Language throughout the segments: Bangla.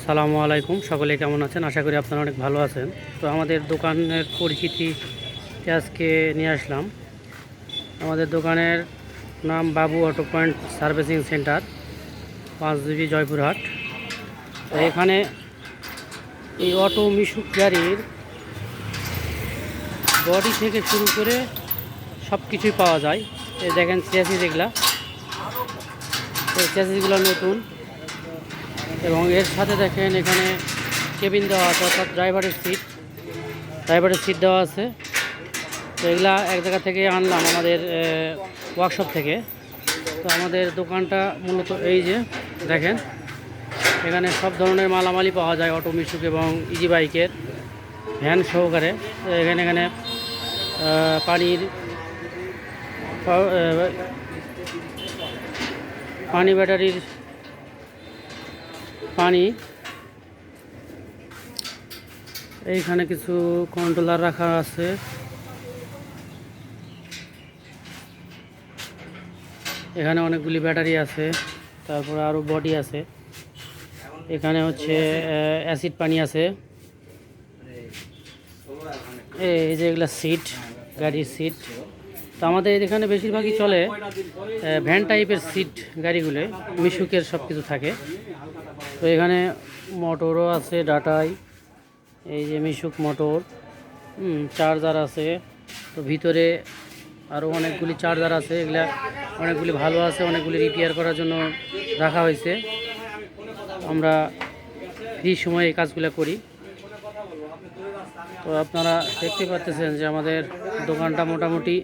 আসসালামু আলাইকুম, সকলে কেমন আছেন? আশা করি আপনারা অনেক ভালো আছেন। তো আমাদের দোকানের পরিচিতি আজকে নিয়ে আসলাম। আমাদের দোকানের নাম বাবু auto point servicing centre, 5GB Joypurhat. তো এখানে এই অটো মিশুক গাড়ির বডি থেকে শুরু করে সব কিছুই পাওয়া যায়। এই দেখেন চ্যাসিস, এগুলা এই চ্যাসিসগুলো নতুন, এবং এর সাথে দেখেন এখানে কেবিন দেওয়া আছে, অর্থাৎ ড্রাইভারের সিট দেওয়া আছে। তো এগুলা এক জায়গা থেকে আনলাম, আমাদের ওয়ার্কশপ থেকে। তো আমাদের দোকানটা মূলত এই যে দেখেন, এখানে সব ধরনের মালামালি পাওয়া যায় অটো মিশুক এবং ইজি বাইকের ভ্যান সহকারে। তো এখানে পানি ব্যাটারির পানি, এইখানে কিছু কন্ট্রোলার রাখা আছে। এখানে অনেকগুলি ব্যাটারি আছে, তারপরে আরও বডি আছে। এখানে হচ্ছে অ্যাসিড পানি আছে। এই যে এগুলা সিট, গাড়ির সিট। তো আমাদের এখানে বেশিরভাগই চলে ভ্যান টাইপের সিট গাড়িগুলো, মিশুকের সব কিছু থাকে। তো এখানে মোটরও আছে, ডাটাই, এই যে মিশুক মোটর, চার্জার আছে। তো ভিতরে আরও অনেকগুলি চার্জার আছে, এগুলা অনেকগুলি ভালো আছে, অনেকগুলি রিপেয়ার করার জন্য রাখা হয়েছে। আমরা ফ্রি সময়ে এই কাজগুলো করি। তো আপনারা দেখতে পাচ্ছেন যে আমাদের দোকানটা মোটামুটি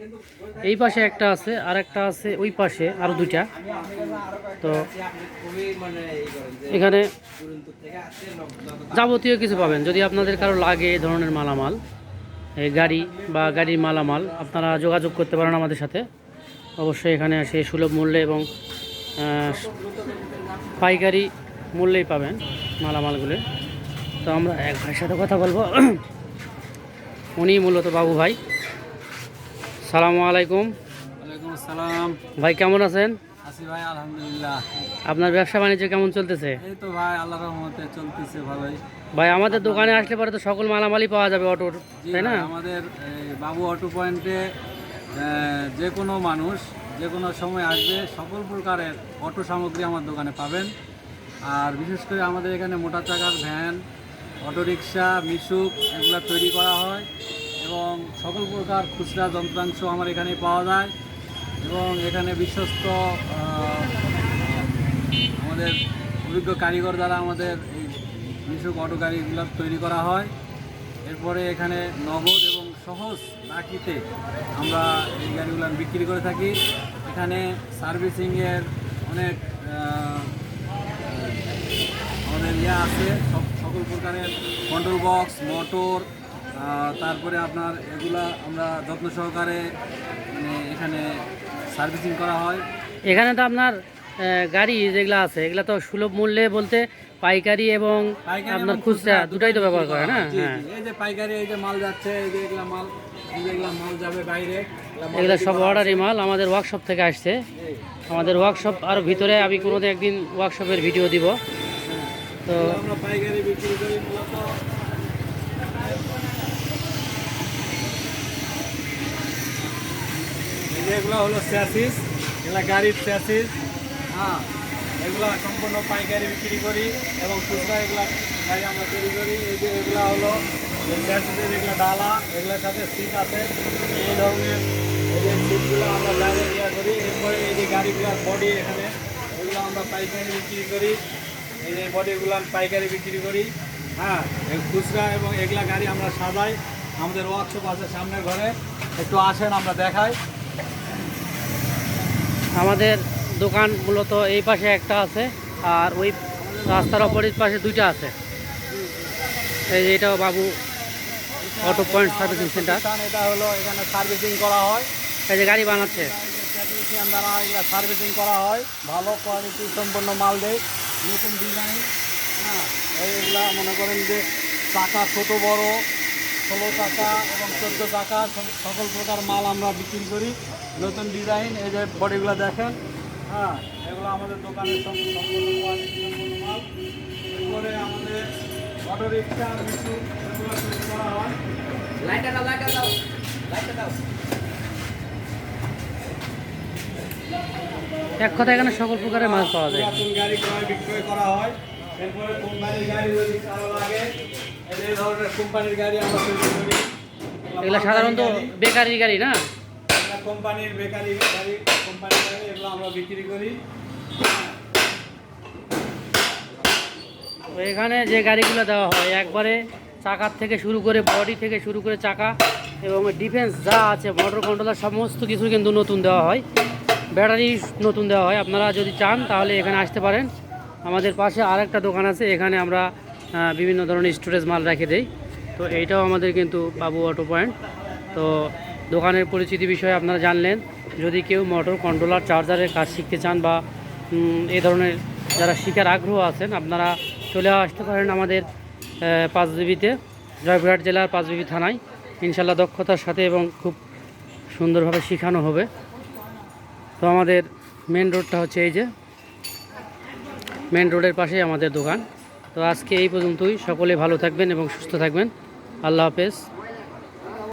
এই পাশে একটা আছে, আর একটা আছে ওই পাশে, আরও দুইটা। তো এখানে যাবতীয় কিছু পাবেন। যদি আপনাদের কারো লাগে এই ধরনের মালামাল, এই গাড়ি বা গাড়ির মালামাল, আপনারা যোগাযোগ করতে পারেন আমাদের সাথে। অবশ্যই এখানে এসে সুলভ মূল্যে এবং পাইকারি মূল্যেই পাবেন মালামালগুলো। তো আমরা এক ভাইয়ের সাথে কথা বলবো, উনি মূলত বাবু ভাই। সালামু আলাইকুম। ওয়ালাইকুম আসসালাম। ভাই কেমন আছেন? আছি ভাই, আলহামদুলিল্লাহ। আপনার ব্যবসা বাণিজ্য কেমন চলতেছে? এই তো ভাই, আল্লাহর রহমতে চলতেছে ভালোই। ভাই আমাদের দোকানে আসলে পরে তো সকল মালামালই পাওয়া যাবে অটোর, জি তাই না? ভাই, আমাদের বাবু অটো পয়েন্টে যে কোনো মানুষ যে কোনো সময় আসবে, সকল প্রকারের অটো সামগ্রী আমার দোকানে পাবেন। আর বিশেষ করে আমাদের এখানে মোটর চাকার ভ্যান, অটোরিকশা, মিশুক এগুলো তৈরি করা হয়, এবং সকল প্রকার খুচরা যন্ত্রাংশ আমার এখানে পাওয়া যায়। এবং এখানে বিশ্বস্ত আমাদের অভিজ্ঞ কারিগর দ্বারা আমাদের এই মিশুক অটো গাড়িগুলো তৈরি করা হয়। এরপরে এখানে নগদ এবং সহজ বাকিতে আমরা এই গাড়িগুলো বিক্রি করে থাকি। এখানে সার্ভিসিংয়ের অনেক আমাদের আছে, সকল প্রকারের কন্ট্রোল বক্স, মোটর, তারপরে আপনার এগুলা আমরা যত্ন সহকারে এখানে সার্ভিসিং করা হয়। এখানে তো আপনার গাড়ি যেগুলো আছে, এগুলো তো সুলভ মূল্যে বলতে পাইকারি এবং আপনার খুচরা দুটাই তো ব্যবহার করে না? হ্যাঁ, এই যে পাইকারি, এই যে মাল যাচ্ছে, এই যে এগুলা মাল, এই যে এগুলা মাল যাবে বাইরে, এগুলো সব অর্ডারি মাল আমাদের ওয়ার্কশপ থেকে আসছে। আমাদের ওয়ার্কশপ আরও ভিতরে, আমি কোনোদিন একদিন ওয়ার্কশপের ভিডিও দিব। তো আমরা পাইকারি বিক্রি করি মূলত। এগুলো হলো চ্যাসিস, এগুলো গাড়ির চ্যাসিস। হ্যাঁ, এগুলো সম্পূর্ণ পাইকারি বিক্রি করি, এবং খুচরা এগুলো গাড়ি আমরা তৈরি করি। এই যে এগুলো হলো চ্যাসিসের এগুলো ডালা, এগুলোর সাথে সিট আছে। এই ধরনের এই যে সিটগুলো আমরা বাইরে ইয়ে করি। এরপরে এই যে গাড়িগুলোর বডি, এখানে এগুলো আমরা পাইকারি বিক্রি করি। এই যে বডিগুলো পাইকারি বিক্রি করি। হ্যাঁ, খুচরা এবং এগুলা গাড়ি আমরা সাজাই। আমাদের ওয়ার্কশপ আছে সামনের ঘরে, একটু আসেন আমরা দেখাই। আমাদের দোকান মূলত এই পাশে একটা আছে, আর ওই রাস্তার অপোজিট পাশে দুইটা আছে। এই যে এটাও বাবু অটো পয়েন্ট সার্ভিসিং সেন্টার। এটা হলো এখানে সার্ভিসিং করা হয়, এই যে গাড়ি বানাচ্ছে, টেকনিশিয়ান দ্বারা এগুলো সার্ভিসিং করা হয়। ভালো কোয়ালিটি সম্পন্ন মাল দেয়, নতুন ডিজাইন। হ্যাঁ, এইগুলা মনে করেন যে চাকা ছোট বড়, 16 চাকা এবং 14 চাকা সকল প্রকার মাল আমরা বিক্রি করি, নতুন ডিজাইন। এই যে বডিগুলো দেখেন। হ্যাঁ, এগুলো আমাদের দোকানে সম্পূর্ণ কোয়ালিটি সম্পন্ন মাল। এরপরে আমাদের অটো রিক্সা মিশু এগুলো তৈরি করা হয়। এক কথা এখানে সকল প্রকারের মাছ পাওয়া যায়। পুরাতন গাড়ি ক্রয় বিক্রয় করা হয়। এরপরে কোম্পানির গাড়ি যদি কারো লাগে এই ধরনের কোম্পানির গাড়ি আমরা তৈরি করি। এগুলো সাধারণত বেকারির গাড়ি না? এগুলা কোম্পানির বেকারি গাড়ি, কোম্পানির গাড়ি এগুলো আমরা বিক্রি করি। তো এখানে যে গাড়িগুলো দেওয়া হয় একবারে চাকার থেকে শুরু করে বডি থেকে শুরু করে চাকা এবং ডিফেন্স যা আছে মোটর কন্ট্রোলার সমস্ত কিছু কিন্তু নতুন দেওয়া হয়, ব্যাটারি নতুন দেওয়া হয়। আপনারা যদি চান তাহলে এখানে আসতে পারেন। আমাদের পাশে আরেকটা দোকান আছে, এখানে আমরা বিভিন্ন ধরনের স্টোরেজ মাল রেখে দেই। তো এইটাও আমাদের কিন্তু বাবু অটো পয়েন্ট। তো দোকানের পরিচিতি বিষয়ে আপনারা জানলেন। যদি কেউ মোটর কন্ট্রোলার চার্জারের কাজ শিখতে চান বা এই ধরনের যারা শিখার আগ্রহ আছেন, আপনারা চলে আসতে পারেন আমাদের পাঁচবিবিতে, জয়পুরহাট জেলার পাঁচবিবি থানায়। ইনশাল্লাহ দক্ষতার সাথে এবং খুব সুন্দরভাবে শেখানো হবে। তো আমাদের মেন রোডটা হচ্ছে এই যে মেন রোডের পাশেই আমাদের দোকান। তো আজকে এই পর্যন্তই। সকলে ভালো থাকবেন এবং সুস্থ থাকবেন। আল্লাহ হাফেজ।